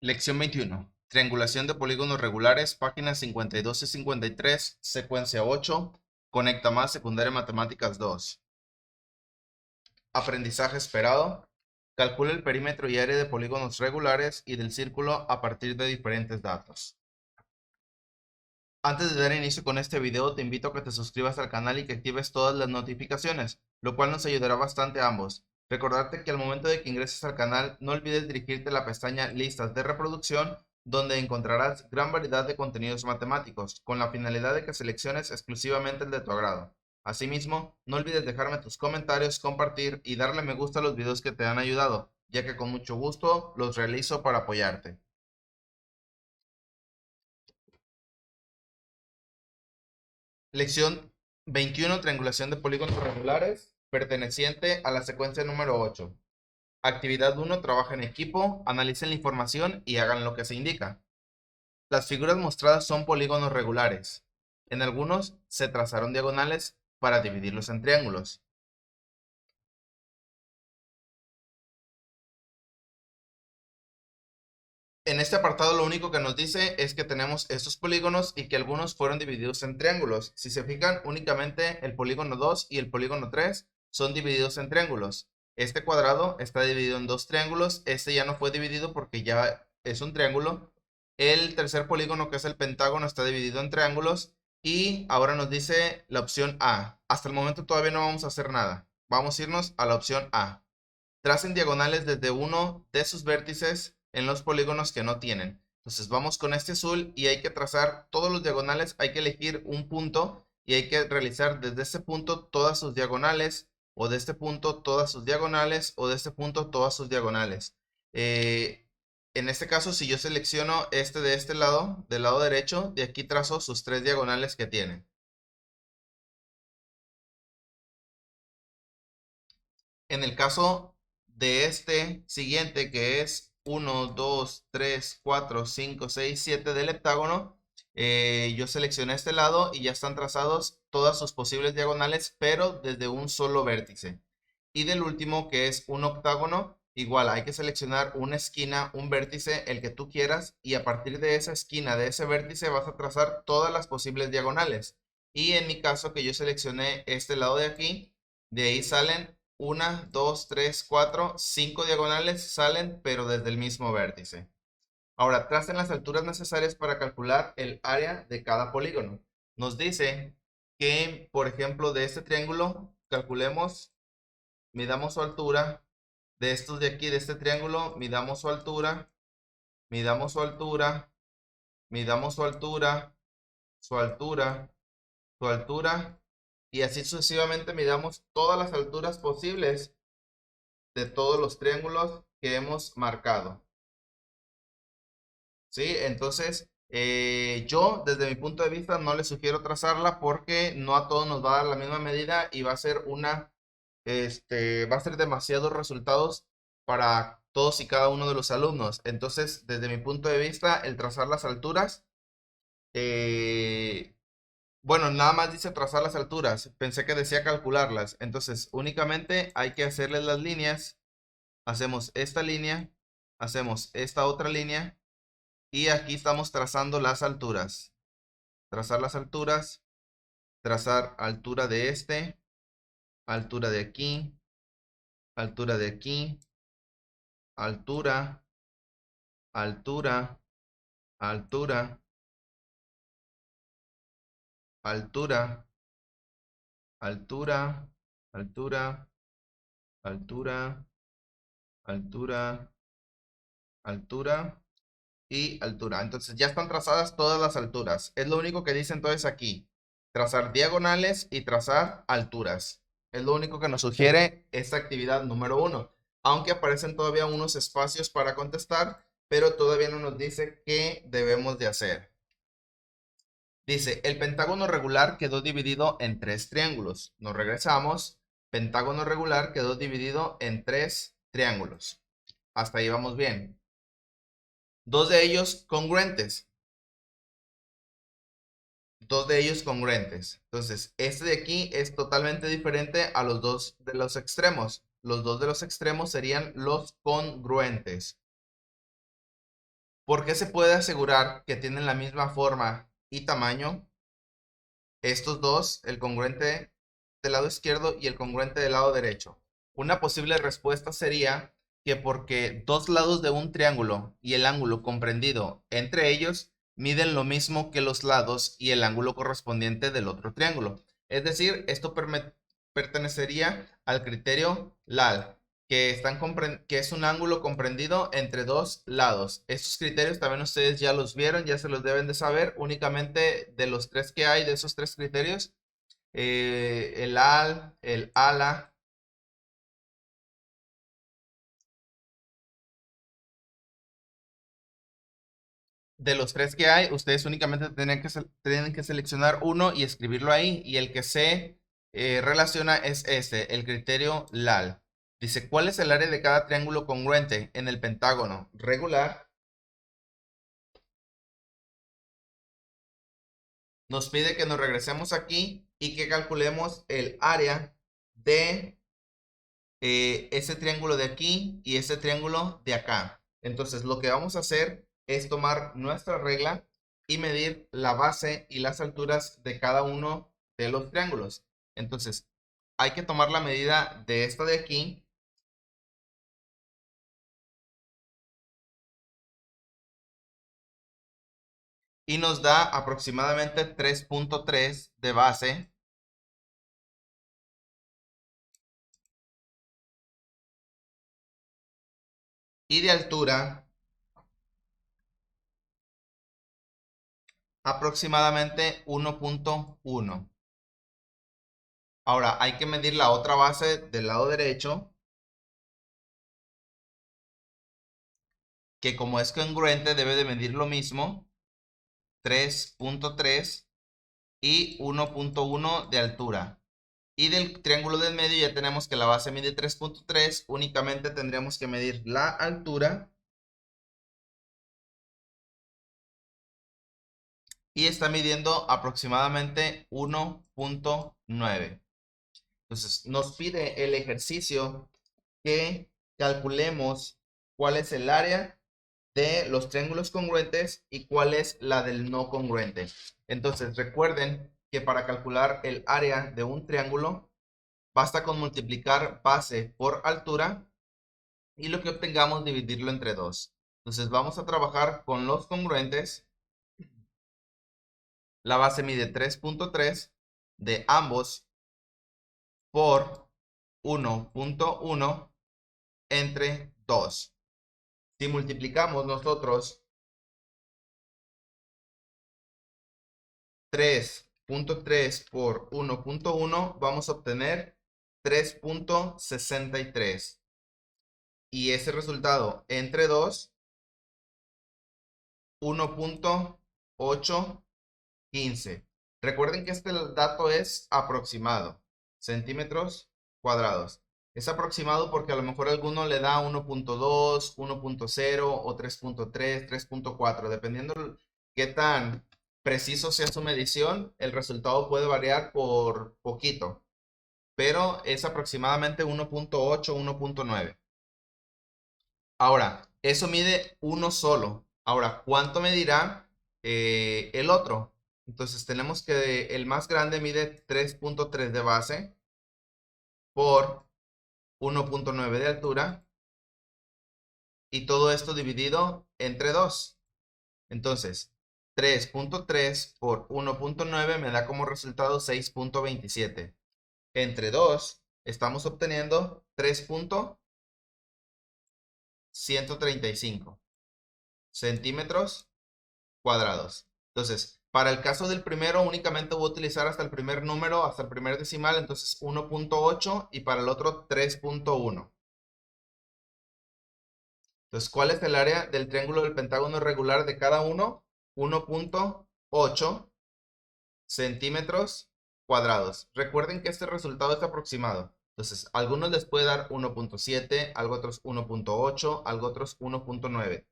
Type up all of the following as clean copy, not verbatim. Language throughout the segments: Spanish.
Lección 21. Triangulación de polígonos regulares, páginas 52 y 53, secuencia 8. Conecta más, secundaria matemáticas 2. Aprendizaje esperado. Calcula el perímetro y área de polígonos regulares y del círculo a partir de diferentes datos. Antes de dar inicio con este video, te invito a que te suscribas al canal y que actives todas las notificaciones, lo cual nos ayudará bastante a ambos. Recordarte que al momento de que ingreses al canal, no olvides dirigirte a la pestaña Listas de reproducción, donde encontrarás gran variedad de contenidos matemáticos, con la finalidad de que selecciones exclusivamente el de tu agrado. Asimismo, no olvides dejarme tus comentarios, compartir y darle me gusta a los videos que te han ayudado, ya que con mucho gusto los realizo para apoyarte. Lección 21, triangulación de polígonos regulares, perteneciente a la secuencia número 8. Actividad 1, trabaja en equipo, analicen la información y hagan lo que se indica. Las figuras mostradas son polígonos regulares. En algunos se trazaron diagonales para dividirlos en triángulos. En este apartado lo único que nos dice es que tenemos estos polígonos y que algunos fueron divididos en triángulos. Si se fijan, únicamente el polígono 2 y el polígono 3 son divididos en triángulos. Este cuadrado está dividido en dos triángulos. Este ya no fue dividido porque ya es un triángulo. El tercer polígono, que es el pentágono, está dividido en triángulos. Y ahora nos dice la opción A. Hasta el momento todavía no vamos a hacer nada. Vamos a irnos a la opción A. Tracen diagonales desde uno de sus vértices en los polígonos que no tienen. Entonces vamos con este azul y hay que trazar todos los diagonales, hay que elegir un punto y hay que realizar desde este punto todas sus diagonales, o de este punto todas sus diagonales, o de este punto todas sus diagonales. En este caso, si yo selecciono este de este lado, del lado derecho, de aquí trazo sus tres diagonales que tiene. En el caso de este siguiente, que es 1, 2, 3, 4, 5, 6, 7 del heptágono, yo seleccioné este lado y ya están trazados todas sus posibles diagonales, pero desde un solo vértice. Y del último, que es un octágono, igual hay que seleccionar una esquina, un vértice, el que tú quieras, y a partir de esa esquina, de ese vértice, vas a trazar todas las posibles diagonales. Y en mi caso, que yo seleccioné este lado de aquí, de ahí salen 1, 2, 3, 4, 5 diagonales salen, pero desde el mismo vértice. Ahora, tracen las alturas necesarias para calcular el área de cada polígono. Nos dice que, por ejemplo, de este triángulo, calculemos, midamos su altura. De estos de aquí, de este triángulo, midamos su altura, midamos su altura, midamos su altura, su altura, su altura, y así sucesivamente midamos todas las alturas posibles de todos los triángulos que hemos marcado. ¿Sí? Entonces, yo desde mi punto de vista no les sugiero trazarla porque no a todos nos va a dar la misma medida y va a ser va a ser demasiados resultados para todos y cada uno de los alumnos. Entonces, desde mi punto de vista, el trazar las alturas, bueno, nada más dice trazar las alturas. Pensé que decía calcularlas. Entonces, únicamente hay que hacerles las líneas. Hacemos esta línea, hacemos esta otra línea y aquí estamos trazando las alturas. Trazar las alturas, trazar altura de este, altura de aquí, altura de aquí, altura, altura, altura, altura, altura, altura, altura, altura, altura y altura. Entonces ya están trazadas todas las alturas. Es lo único que dice entonces aquí. Trazar diagonales y trazar alturas. Es lo único que nos sugiere esta actividad número 1. Aunque aparecen todavía unos espacios para contestar, pero todavía no nos dice qué debemos de hacer. Dice, el pentágono regular quedó dividido en tres triángulos. Nos regresamos. Pentágono regular quedó dividido en tres triángulos. Hasta ahí vamos bien. Dos de ellos congruentes. Dos de ellos congruentes. Entonces, este de aquí es totalmente diferente a los dos de los extremos. Los dos de los extremos serían los congruentes. ¿Por qué se puede asegurar que tienen la misma forma y tamaño? Estos dos, el congruente del lado izquierdo y el congruente del lado derecho. Una posible respuesta sería que porque dos lados de un triángulo y el ángulo comprendido entre ellos miden lo mismo que los lados y el ángulo correspondiente del otro triángulo. Es decir, esto pertenecería al criterio LAL, que es un ángulo comprendido entre dos lados. Estos criterios también ustedes ya los vieron, ya se los deben de saber. Únicamente de los tres que hay, de esos tres criterios, el AL, el ALA, de los tres que hay, ustedes únicamente tienen que seleccionar uno y escribirlo ahí. Y el que se relaciona es este, el criterio LAL. Dice, ¿cuál es el área de cada triángulo congruente en el pentágono regular? Nos pide que nos regresemos aquí y que calculemos el área de ese triángulo de aquí y ese triángulo de acá. Entonces, lo que vamos a hacer es tomar nuestra regla y medir la base y las alturas de cada uno de los triángulos. Entonces, hay que tomar la medida de esta de aquí. Y nos da aproximadamente 3.3 de base. Y de altura aproximadamente 1.1. Ahora hay que medir la otra base del lado derecho, que como es congruente debe de medir lo mismo, 3.3 y 1.1 de altura. Y del triángulo del medio ya tenemos que la base mide 3.3, únicamente tendríamos que medir la altura. Y está midiendo aproximadamente 1.9. Entonces nos pide el ejercicio que calculemos cuál es el área de los triángulos congruentes y cuál es la del no congruente. Entonces recuerden que para calcular el área de un triángulo basta con multiplicar base por altura y lo que obtengamos dividirlo entre 2. Entonces vamos a trabajar con los congruentes. La base mide 3.3 de ambos por 1.1 entre 2. Si multiplicamos nosotros 3.3 por 1.1, vamos a obtener 3.63. Y ese resultado entre 2, 1.815. Recuerden que este dato es aproximado, centímetros cuadrados. Es aproximado porque a lo mejor alguno le da 1.2, 1.0 o 3.3, 3.4. Dependiendo qué tan preciso sea su medición, el resultado puede variar por poquito. Pero es aproximadamente 1.8, 1.9. Ahora, eso mide uno solo. Ahora, ¿cuánto medirá el otro? Entonces tenemos que el más grande mide 3.3 de base por 1.9 de altura y todo esto dividido entre 2. Entonces, 3.3 por 1.9 me da como resultado 6.27. Entre 2 estamos obteniendo 3.135 centímetros cuadrados. Entonces, para el caso del primero únicamente voy a utilizar hasta el primer número, hasta el primer decimal, entonces 1.8 y para el otro 3.1. Entonces, ¿cuál es el área del triángulo del pentágono irregular de cada uno? 1.8 centímetros cuadrados. Recuerden que este resultado es aproximado. Entonces, a algunos les puede dar 1.7, a otros 1.8, a otros 1.9.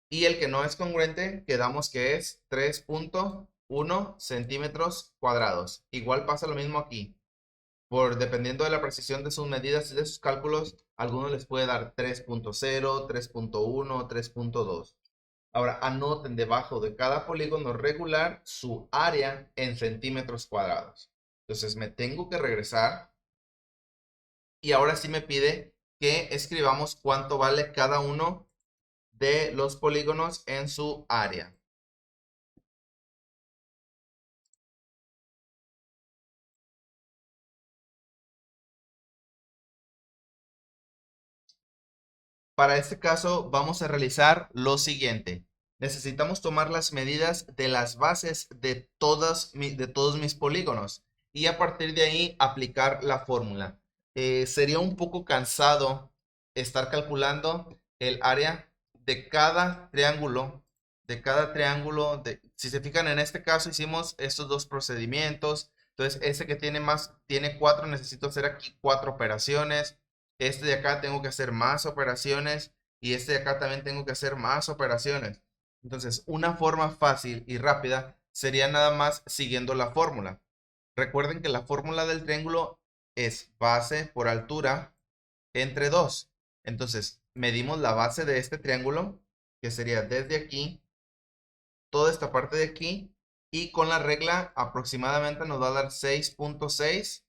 Y el que no es congruente, quedamos que es 3.1 centímetros cuadrados. Igual pasa lo mismo aquí. Dependiendo de la precisión de sus medidas y de sus cálculos, a algunos les puede dar 3.0, 3.1, 3.2. Ahora anoten debajo de cada polígono regular su área en centímetros cuadrados. Entonces me tengo que regresar y ahora sí me pide que escribamos cuánto vale cada uno de los polígonos en su área. Para este caso vamos a realizar lo siguiente. Necesitamos tomar las medidas de las bases de todos mis polígonos y a partir de ahí aplicar la fórmula. Sería un poco cansado estar calculando el área de cada triángulo, si se fijan en este caso hicimos estos dos procedimientos, entonces ese que tiene 4, necesito hacer aquí 4 operaciones. Este de acá tengo que hacer más operaciones y este de acá también tengo que hacer más operaciones. Entonces, una forma fácil y rápida sería nada más siguiendo la fórmula. Recuerden que la fórmula del triángulo es base por altura entre 2. Entonces, medimos la base de este triángulo, que sería desde aquí, toda esta parte de aquí, y con la regla aproximadamente nos va a dar 6.6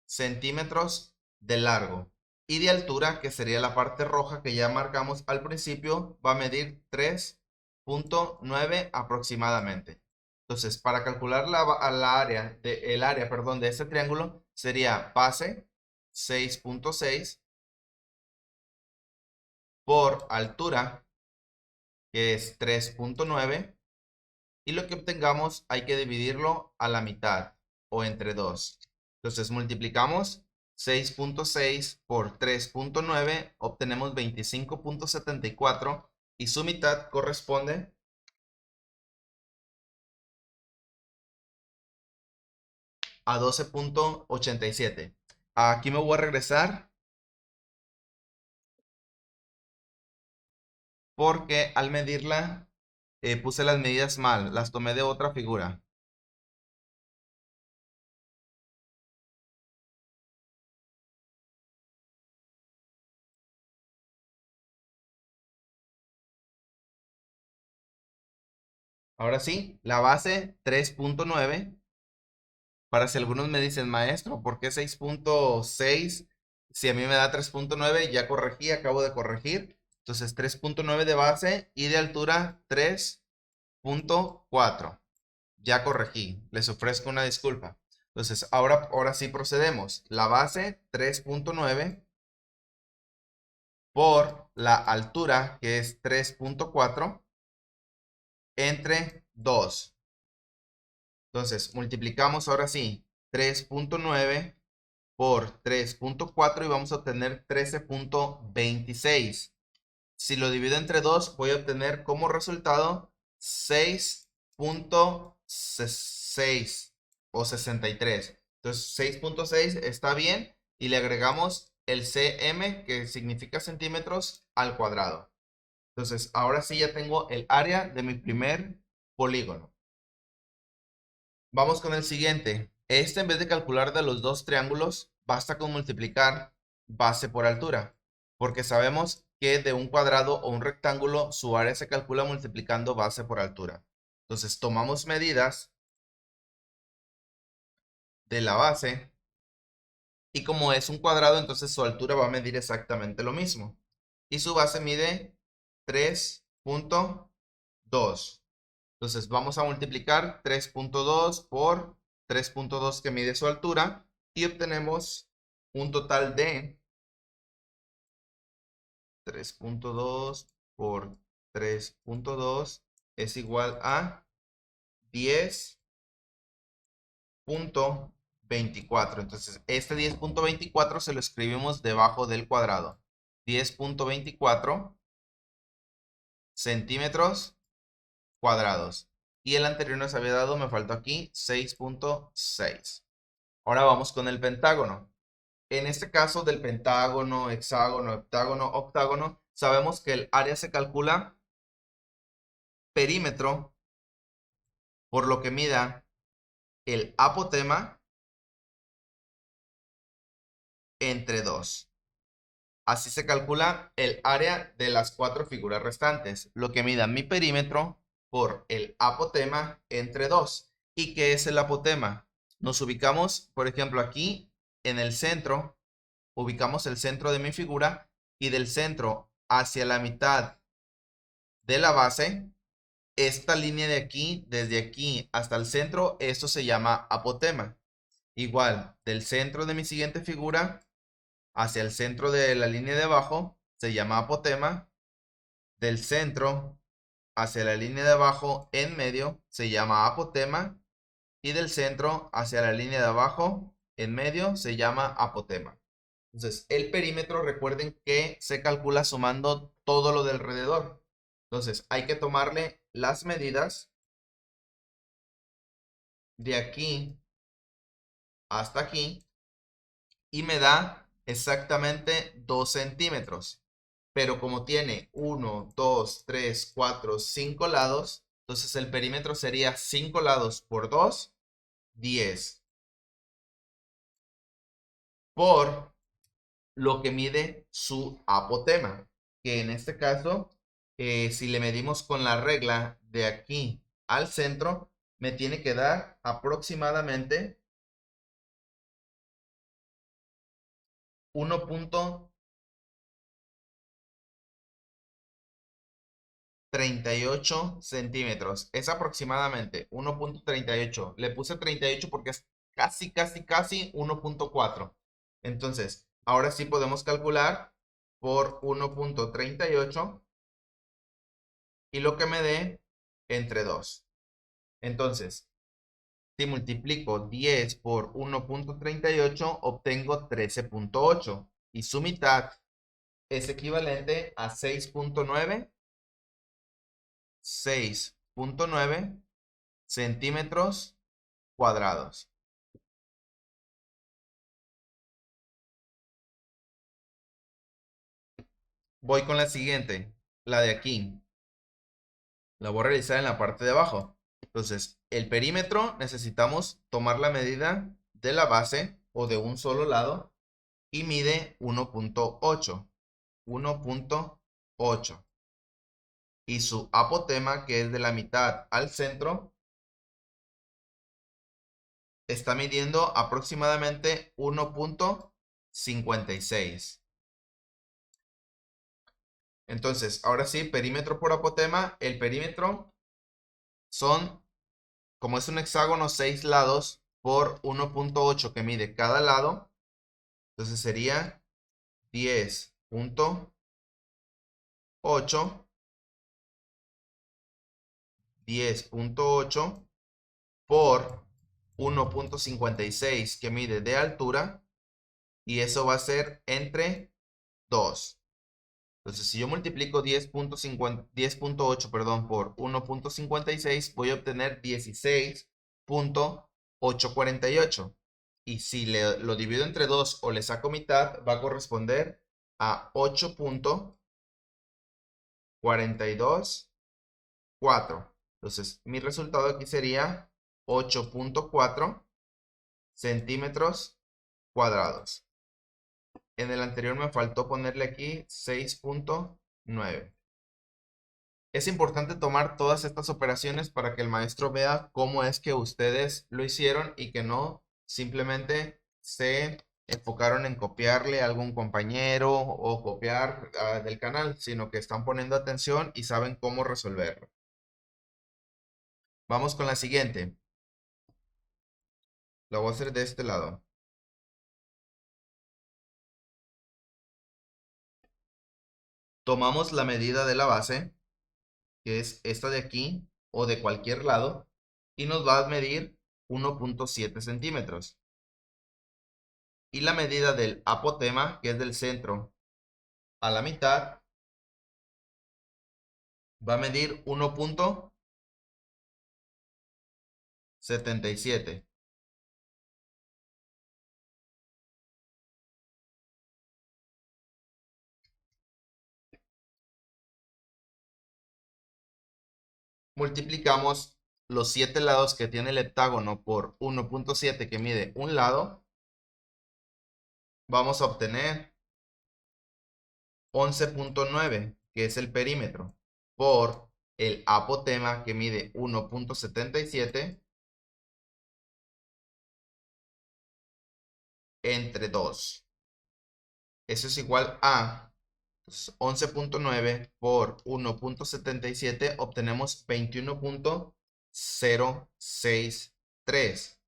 centímetros de largo. Y de altura, que sería la parte roja que ya marcamos al principio, va a medir 3.9 aproximadamente. Entonces, para calcular el área, perdón, de este triángulo, sería base 6.6 por altura, que es 3.9, y lo que obtengamos hay que dividirlo a la mitad o entre 2. Entonces multiplicamos 6.6 por 3.9, obtenemos 25.74 y su mitad corresponde a 12.87. Aquí me voy a regresar porque al medirla puse las medidas mal, las tomé de otra figura. Ahora sí, la base 3.9. Para si algunos me dicen, maestro, ¿por qué 6.6? Si a mí me da 3.9, ya corregí, acabo de corregir. Entonces 3.9 de base y de altura 3.4. Ya corregí, les ofrezco una disculpa. Entonces ahora sí procedemos. La base 3.9 por la altura, que es 3.4, entre 2. Entonces multiplicamos ahora sí 3.9 por 3.4 y vamos a obtener 13.26. Si lo divido entre 2, voy a obtener como resultado 6.6 o 63. Entonces 6.6 está bien y le agregamos el cm, que significa centímetros, al cuadrado. Entonces ahora sí ya tengo el área de mi primer polígono. Vamos con el siguiente. En vez de calcular de los dos triángulos, basta con multiplicar base por altura, porque sabemos que de un cuadrado o un rectángulo su área se calcula multiplicando base por altura. Entonces tomamos medidas de la base y como es un cuadrado, entonces su altura va a medir exactamente lo mismo. Y su base mide 3.2. Entonces vamos a multiplicar 3.2 por 3.2 que mide su altura y obtenemos un total de 3.2 por 3.2 es igual a 10.24. Entonces este 10.24 se lo escribimos debajo del cuadrado. 10.24 centímetros cuadrados. Y el anterior nos había dado, me faltó aquí, 6.6. Ahora vamos con el pentágono. En este caso del pentágono, hexágono, heptágono, octágono, sabemos que el área se calcula perímetro por lo que mida el apotema entre 2. Así se calcula el área de las 4 figuras restantes, lo que mida mi perímetro por el apotema entre 2. ¿Y qué es el apotema? Nos ubicamos, por ejemplo, aquí en el centro, ubicamos el centro de mi figura y del centro hacia la mitad de la base, esta línea de aquí, desde aquí hasta el centro, esto se llama apotema. Igual, del centro de mi siguiente figura hacia el centro de la línea de abajo, se llama apotema. Del centro hacia la línea de abajo en medio, se llama apotema. Y del centro hacia la línea de abajo en medio, se llama apotema. Entonces, el perímetro, recuerden que se calcula sumando todo lo de alrededor. Entonces, hay que tomarle las medidas de aquí hasta aquí y me da exactamente 2 centímetros. Pero como tiene 1, 2, 3, 4, 5 lados, entonces el perímetro sería 5 lados por 2, 10. Por lo que mide su apotema, que en este caso, si le medimos con la regla de aquí al centro, me tiene que dar aproximadamente 1.38 centímetros. Es aproximadamente 1.38. Le puse 38 porque es casi, casi, casi 1.4. Entonces, ahora sí podemos calcular por 1.38 y lo que me dé entre 2. Entonces, si multiplico 10 por 1.38, obtengo 13.8 y su mitad es equivalente a 6.9 centímetros cuadrados. Voy con la siguiente, la de aquí. La voy a realizar en la parte de abajo. Entonces, el perímetro necesitamos tomar la medida de la base o de un solo lado y mide 1.8. 1.8. Y su apotema, que es de la mitad al centro, está midiendo aproximadamente 1.56. Entonces, ahora sí, perímetro por apotema. El perímetro son, como es un hexágono, 6 lados por 1.8 que mide cada lado. Entonces sería 10.8, 10.8 por 1.56 que mide de altura. Y eso va a ser entre 2. Entonces, si yo multiplico 10.8, perdón, por 1.56, voy a obtener 16.848. Y si lo divido entre 2 o le saco mitad, va a corresponder a 8.424. Entonces, mi resultado aquí sería 8.4 centímetros cuadrados. En el anterior me faltó ponerle aquí 6.9. Es importante tomar todas estas operaciones para que el maestro vea cómo es que ustedes lo hicieron y que no simplemente se enfocaron en copiarle a algún compañero o copiar del canal, sino que están poniendo atención y saben cómo resolverlo. Vamos con la siguiente. La voy a hacer de este lado. Tomamos la medida de la base, que es esta de aquí o de cualquier lado, y nos va a medir 1.7 centímetros. Y la medida del apotema, que es del centro a la mitad, va a medir 1.77. Multiplicamos los 7 lados que tiene el heptágono por 1.7 que mide un lado. Vamos a obtener 11.9, que es el perímetro, por el apotema, que mide 1.77, entre 2. Eso es igual a 11.9 por 1.77, obtenemos 21.063.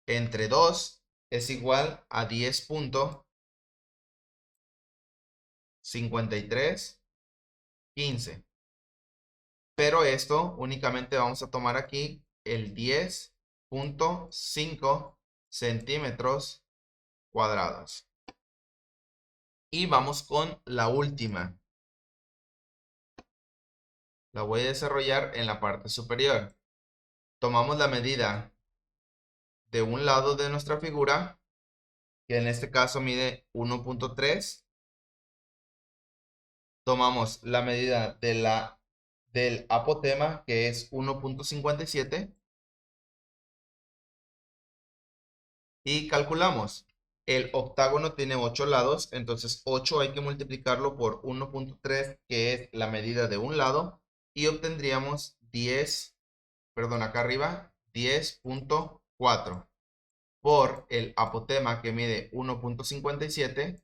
Entre 2 es igual a 10.5315. Pero esto únicamente vamos a tomar aquí el 10.5 centímetros cuadrados. Y vamos con la última. La voy a desarrollar en la parte superior. Tomamos la medida de un lado de nuestra figura, que en este caso mide 1.3. Tomamos la medida del apotema, que es 1.57. Y calculamos. El octágono tiene 8 lados, entonces 8 hay que multiplicarlo por 1.3, que es la medida de un lado, y obtendríamos 10, perdón, acá arriba, 10.4 por el apotema, que mide 1.57,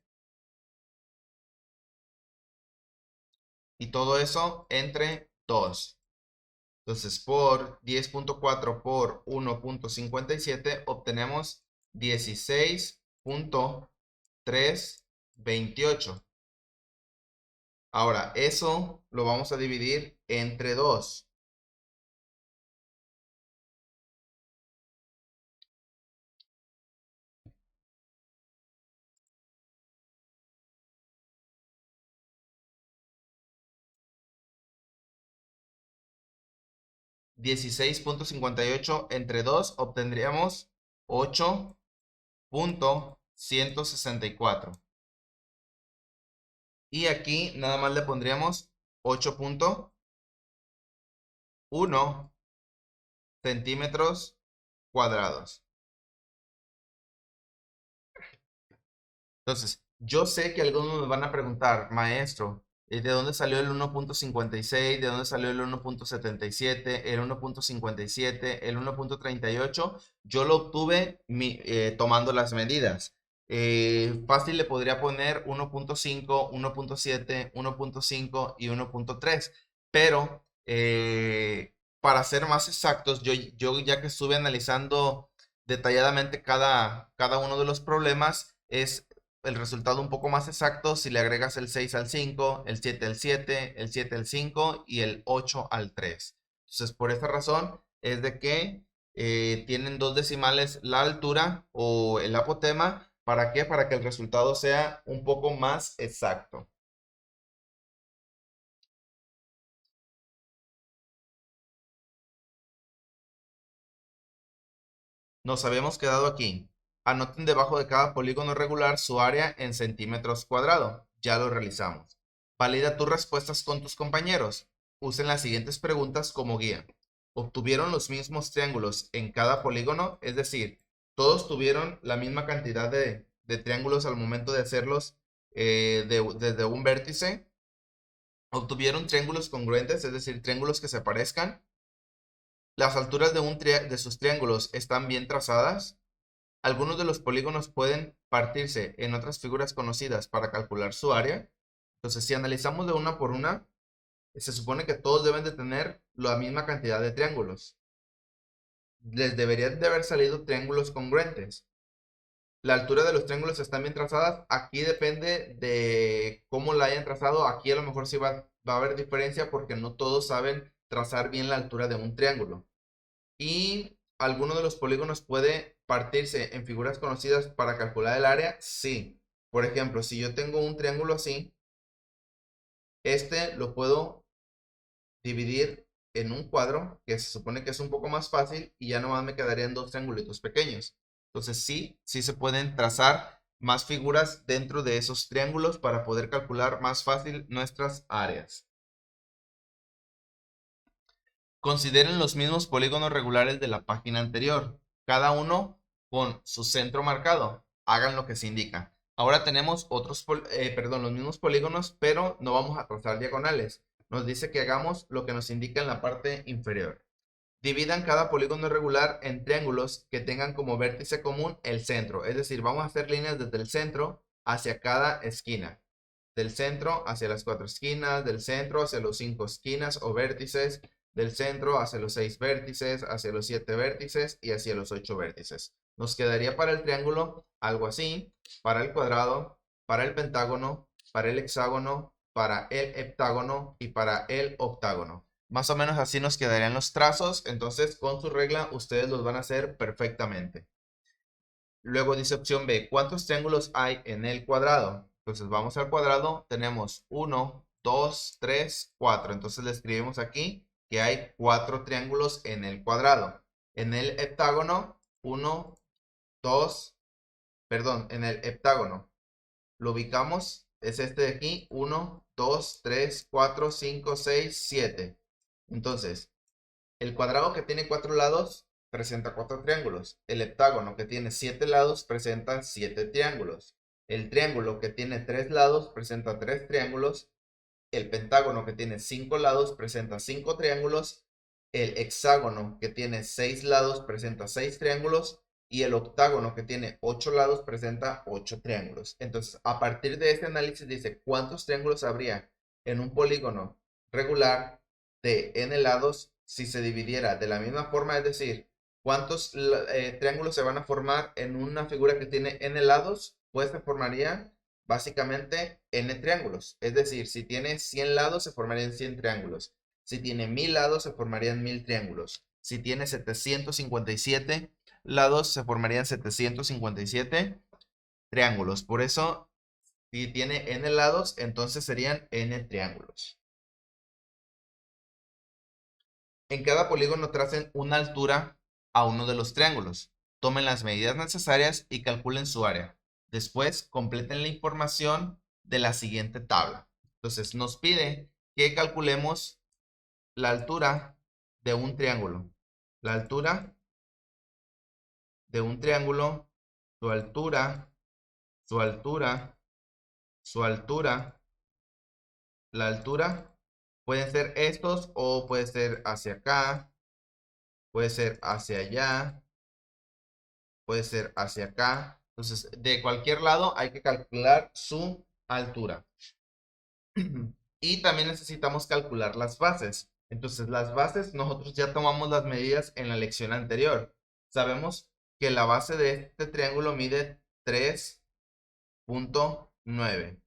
y todo eso entre 2. Entonces, por 10.4 por 1.57 obtenemos 16.328. Ahora, eso lo vamos a dividir entre 2. $16.58 entre 2 obtendríamos 8.164. Y aquí nada más le pondríamos 8.1 centímetros cuadrados. Entonces, yo sé que algunos me van a preguntar, maestro, ¿de dónde salió el 1.56? ¿De dónde salió el 1.77? ¿El 1.57? ¿El 1.38? Yo lo obtuve tomando las medidas. Fácil le podría poner 1.5, 1.7, 1.5 y 1.3, pero para ser más exactos, yo ya que estuve analizando detalladamente cada uno de los problemas, es el resultado un poco más exacto si le agregas el 6 al 5, el 7 al 7, el 7 al 5 y el 8 al 3. Entonces, por esta razón es de que tienen dos decimales la altura o el apotema. ¿Para qué? Para que el resultado sea un poco más exacto. Nos habíamos quedado aquí. Anoten debajo de cada polígono regular su área en centímetros cuadrados. Ya lo realizamos. Valida tus respuestas con tus compañeros. Usen las siguientes preguntas como guía. ¿Obtuvieron los mismos triángulos en cada polígono? Es decir, todos tuvieron la misma cantidad de triángulos al momento de hacerlos desde un vértice. ¿Obtuvieron triángulos congruentes? Es decir, triángulos que se parezcan. ¿Las alturas de sus triángulos están bien trazadas? Algunos de los polígonos pueden partirse en otras figuras conocidas para calcular su área. Entonces, si analizamos de una por una, se supone que todos deben de tener la misma cantidad de triángulos. Les deberían de haber salido triángulos congruentes. La altura de los triángulos están bien trazadas. Aquí depende de cómo la hayan trazado. Aquí a lo mejor sí va a haber diferencia porque no todos saben trazar bien la altura de un triángulo. ¿Y alguno de los polígonos puede partirse en figuras conocidas para calcular el área? Sí. Por ejemplo, si yo tengo un triángulo así, este lo puedo dividir en un cuadro, que se supone que es un poco más fácil, y ya nomás me quedarían dos triangulitos pequeños. Entonces sí se pueden trazar más figuras dentro de esos triángulos para poder calcular más fácil nuestras áreas. Consideren los mismos polígonos regulares de la página anterior, cada uno con su centro marcado. Hagan lo que se indica. Ahora tenemos los mismos polígonos, pero no vamos a trazar diagonales. Nos dice que hagamos lo que nos indica en la parte inferior. Dividan cada polígono regular en triángulos que tengan como vértice común el centro. Es decir, vamos a hacer líneas desde el centro hacia cada esquina. Del centro hacia las 4 esquinas, del centro hacia los 5 esquinas o vértices, del centro hacia los 6 vértices, hacia los 7 vértices y hacia los 8 vértices. Nos quedaría para el triángulo algo así, para el cuadrado, para el pentágono, para el hexágono, para el heptágono y para el octágono. Más o menos así nos quedarían los trazos, entonces con su regla ustedes los van a hacer perfectamente. Luego dice opción B, ¿cuántos triángulos hay en el cuadrado? Entonces vamos al cuadrado, tenemos 1, 2, 3, 4. Entonces le escribimos aquí que hay 4 triángulos en el cuadrado. En el heptágono, en el heptágono lo ubicamos, es este de aquí, 1, 2, 3, 4, 5, 6, 7. Entonces, el cuadrado que tiene 4 lados presenta 4 triángulos. El heptágono que tiene 7 lados presenta 7 triángulos. El triángulo que tiene 3 lados presenta 3 triángulos. El pentágono que tiene 5 lados presenta 5 triángulos. El hexágono que tiene 6 lados presenta 6 triángulos. Y el octágono que tiene 8 lados presenta 8 triángulos. Entonces, a partir de este análisis dice cuántos triángulos habría en un polígono regular de n lados si se dividiera de la misma forma, es decir, cuántos triángulos se van a formar en una figura que tiene n lados, pues se formaría básicamente n triángulos. Es decir, si tiene 100 lados se formarían 100 triángulos. Si tiene 1000 lados se formarían 1000 triángulos. Si tiene 757 lados se formarían 757 triángulos. Por eso, si tiene n lados, entonces serían n triángulos. En cada polígono tracen una altura a uno de los triángulos. Tomen las medidas necesarias y calculen su área. Después, completen la información de la siguiente tabla. Entonces, nos pide que calculemos la altura de un triángulo. La altura de un triángulo, su altura, su altura, su altura, la altura. Pueden ser estos o puede ser hacia acá, puede ser hacia allá, puede ser hacia acá. Entonces, de cualquier lado hay que calcular su altura. Y también necesitamos calcular las bases. Entonces, las bases, nosotros ya tomamos las medidas en la lección anterior. Sabemos que la base de este triángulo mide 3.9.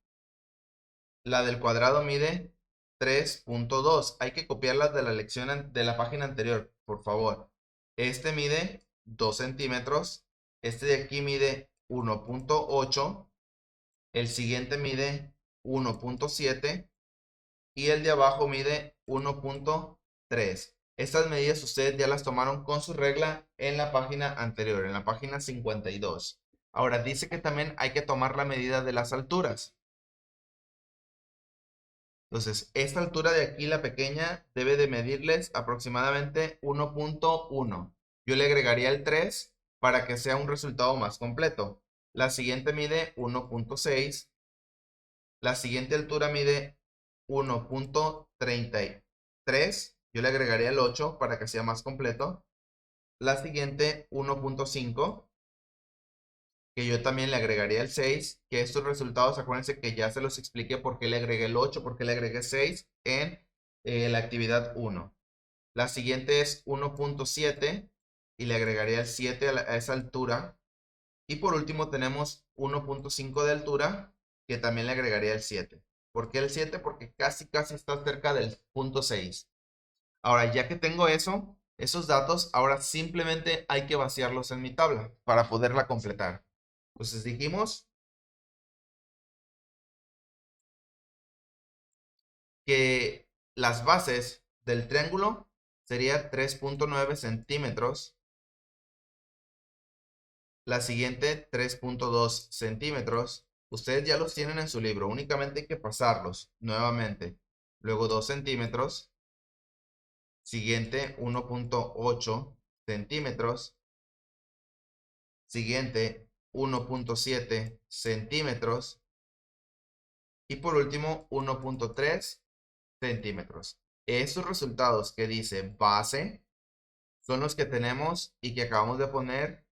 La del cuadrado mide 3.2. Hay que copiarlas de la lección de la página anterior, por favor. Este mide 2 centímetros. Este de aquí mide 1.8. El siguiente mide 1.7. Y el de abajo mide 1.3. Estas medidas ustedes ya las tomaron con su regla en la página anterior, en la página 52. Ahora dice que también hay que tomar la medida de las alturas. Entonces, esta altura de aquí, la pequeña, debe de medirles aproximadamente 1.1. Yo le agregaría el 3 para que sea un resultado más completo. La siguiente mide 1.6. La siguiente altura mide 1.33. Yo le agregaría el 8 para que sea más completo. La siguiente 1.5. Que yo también le agregaría el 6, que estos resultados, acuérdense que ya se los expliqué por qué le agregué el 8, por qué le agregué 6 en la actividad 1. La siguiente es 1.7 y le agregaría el 7 a esa altura. Y por último tenemos 1.5 de altura, que también le agregaría el 7. ¿Por qué el 7? Porque casi está cerca del punto 6. Ahora, ya que tengo esos datos, ahora simplemente hay que vaciarlos en mi tabla para poderla completar. Entonces dijimos que las bases del triángulo serían 3.9 centímetros. La siguiente 3.2 centímetros. Ustedes ya los tienen en su libro, únicamente hay que pasarlos nuevamente. Luego 2 centímetros. Siguiente 1.8 centímetros. Siguiente 1.7 centímetros. Y por último, 1.3 centímetros. Estos resultados que dice base son los que tenemos y que acabamos de poner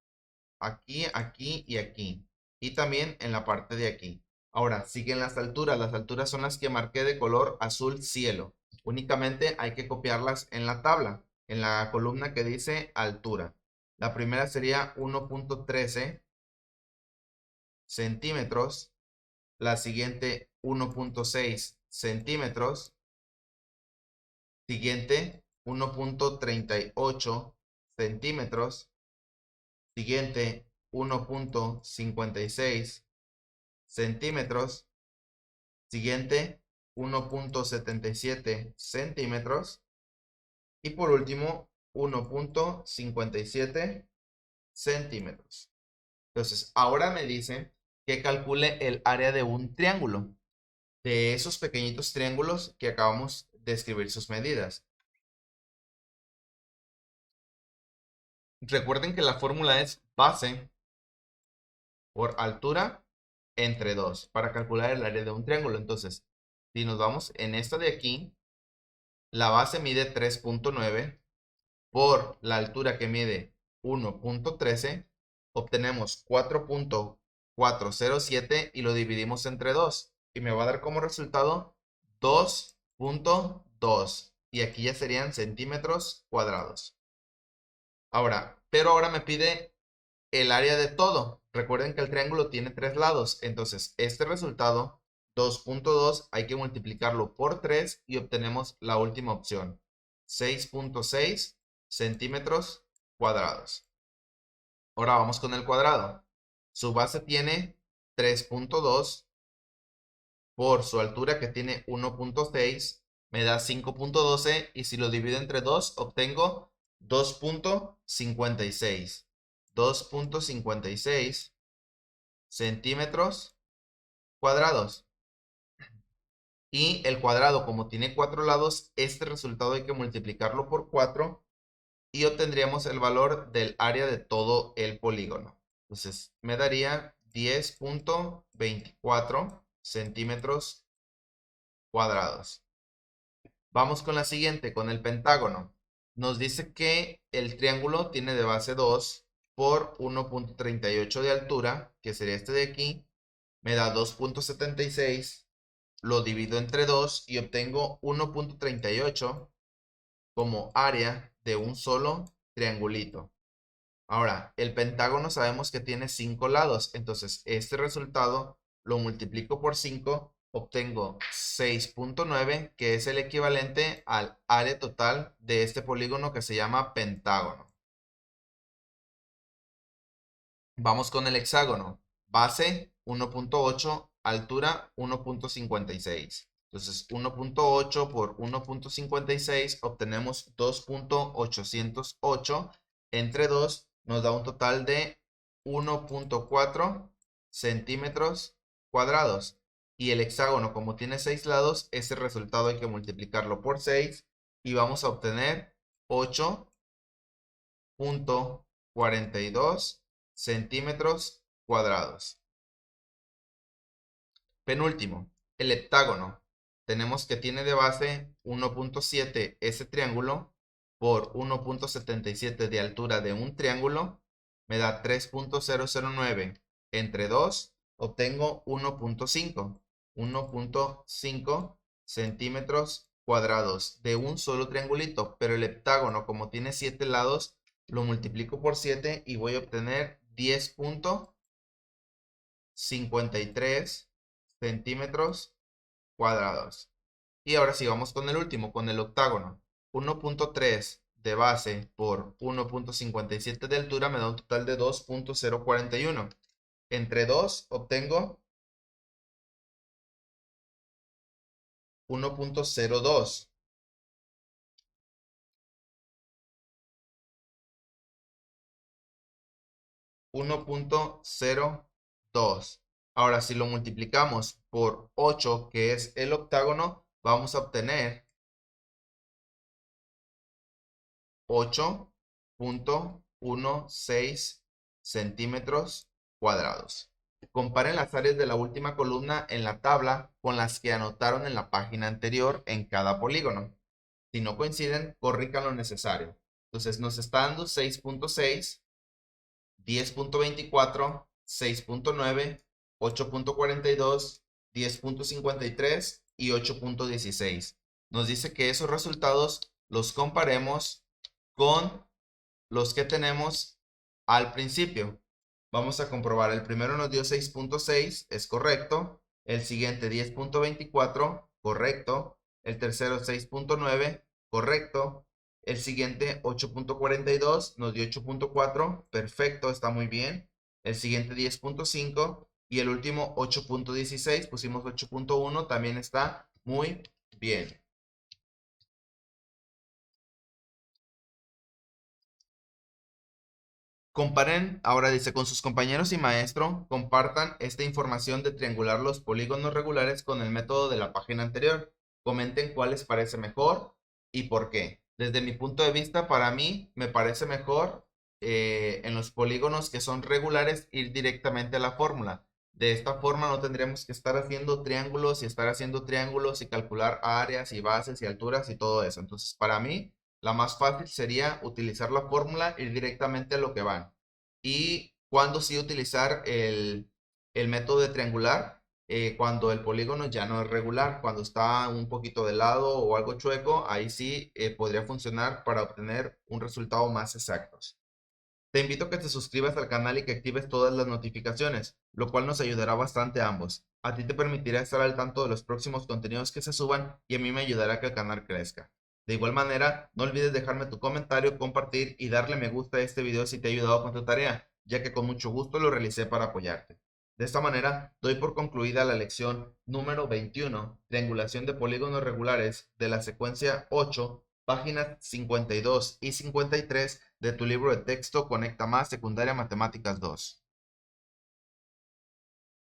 aquí, aquí y aquí. Y también en la parte de aquí. Ahora, siguen las alturas. Las alturas son las que marqué de color azul cielo. Únicamente hay que copiarlas en la tabla, en la columna que dice altura. La primera sería 1.13 centímetros. La siguiente 1.6 centímetros. Siguiente 1.38 centímetros. Siguiente 1.56 centímetros. Siguiente 1.77 centímetros. Y por último 1.57 centímetros. Entonces, ahora me dice que calcule el área de un triángulo, de esos pequeñitos triángulos que acabamos de escribir sus medidas. Recuerden que la fórmula es base por altura entre 2 para calcular el área de un triángulo. Entonces, si nos vamos en esta de aquí, la base mide 3.9 por la altura que mide 1.13, obtenemos 4.407 y lo dividimos entre 2 y me va a dar como resultado 2.2 y aquí ya serían centímetros cuadrados. Pero ahora me pide el área de todo. Recuerden que el triángulo tiene 3 lados, entonces este resultado 2.2 hay que multiplicarlo por 3 y obtenemos la última opción, 6.6 centímetros cuadrados. Ahora vamos con el cuadrado. Su base tiene 3.2 por su altura que tiene 1.6, me da 5.12 y si lo divido entre 2 obtengo 2.56. 2.56 centímetros cuadrados. Y el cuadrado, como tiene 4 lados, este resultado hay que multiplicarlo por 4 y obtendríamos el valor del área de todo el polígono. Entonces, me daría 10.24 centímetros cuadrados. Vamos con la siguiente, con el pentágono. Nos dice que el triángulo tiene de base 2 por 1.38 de altura, que sería este de aquí. Me da 2.76, lo divido entre 2 y obtengo 1.38 como área de un solo triangulito. Ahora, el pentágono sabemos que tiene 5 lados, entonces este resultado lo multiplico por 5, obtengo 6.9, que es el equivalente al área total de este polígono que se llama pentágono. Vamos con el hexágono. Base 1.8, altura 1.56. Entonces 1.8 por 1.56 obtenemos 2.808. Entre 2 nos da un total de 1.4 centímetros cuadrados. Y el hexágono, como tiene 6 lados, ese resultado hay que multiplicarlo por 6 y vamos a obtener 8.42 centímetros cuadrados. Penúltimo, el heptágono. Tenemos que tiene de base 1.7 ese triángulo por 1.77 de altura de un triángulo. Me da 3.009 entre 2. Obtengo 1.5. 1.5 centímetros cuadrados de un solo triangulito. Pero el heptágono, como tiene 7 lados, lo multiplico por 7 y voy a obtener 10.53 centímetros cuadrados. Y ahora sí, vamos con el último, con el octágono. 1.3 de base por 1.57 de altura me da un total de 2.041. Entre 2 obtengo 1.02. 1.02. Ahora, si lo multiplicamos por 8, que es el octágono, vamos a obtener 8.16 centímetros cuadrados. Comparen las áreas de la última columna en la tabla con las que anotaron en la página anterior en cada polígono. Si no coinciden, corrijan lo necesario. Entonces nos está dando 6.6, 10.24, 6.9, 8.42, 10.53 y 8.16. Nos dice que esos resultados los comparemos con los que tenemos al principio. Vamos a comprobar. El primero nos dio 6.6, es correcto. El siguiente 10.24, correcto. El tercero 6.9, correcto. El siguiente 8.42 nos dio 8.4, perfecto, está muy bien. El siguiente 10.5 y el último 8.16, pusimos 8.1, también está muy bien. Comparen, ahora dice, con sus compañeros y maestro, compartan esta información de triangular los polígonos regulares con el método de la página anterior. Comenten cuál les parece mejor y por qué. Desde mi punto de vista, para mí, me parece mejor en los polígonos que son regulares ir directamente a la fórmula. De esta forma no tendríamos que estar haciendo triángulos y calcular áreas y bases y alturas y todo eso. Entonces, para mí, la más fácil sería utilizar la fórmula, ir directamente a lo que van. Y cuando sí utilizar el método de triangular, cuando el polígono ya no es regular, cuando está un poquito de lado o algo chueco, ahí sí podría funcionar para obtener un resultado más exacto. Te invito a que te suscribas al canal y que actives todas las notificaciones, lo cual nos ayudará bastante a ambos. A ti te permitirá estar al tanto de los próximos contenidos que se suban y a mí me ayudará a que el canal crezca. De igual manera, no olvides dejarme tu comentario, compartir y darle me gusta a este video si te ha ayudado con tu tarea, ya que con mucho gusto lo realicé para apoyarte. De esta manera, doy por concluida la lección número 21, triangulación de polígonos regulares de la secuencia 8, páginas 52 y 53 de tu libro de texto Conecta Más Secundaria Matemáticas 2.